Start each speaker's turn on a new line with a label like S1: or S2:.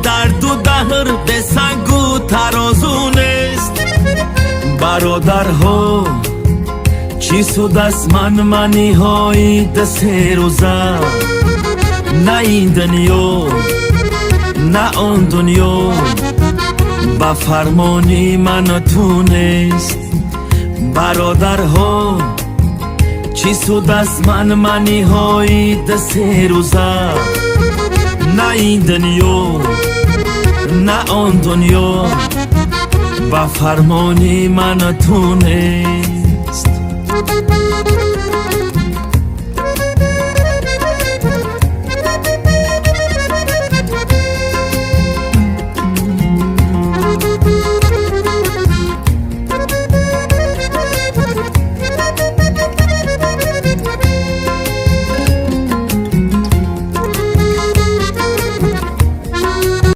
S1: درد و درد سنگ و ترازو نیست. برادرها چی سود از منی های سه روزه، نه این دنیا نه آن دنیا با فرمانی من تو نیست. برادرها چی سود از منی های سه روزه، نه این دنیا نه آن دنیا با فرمانی من تو نیست.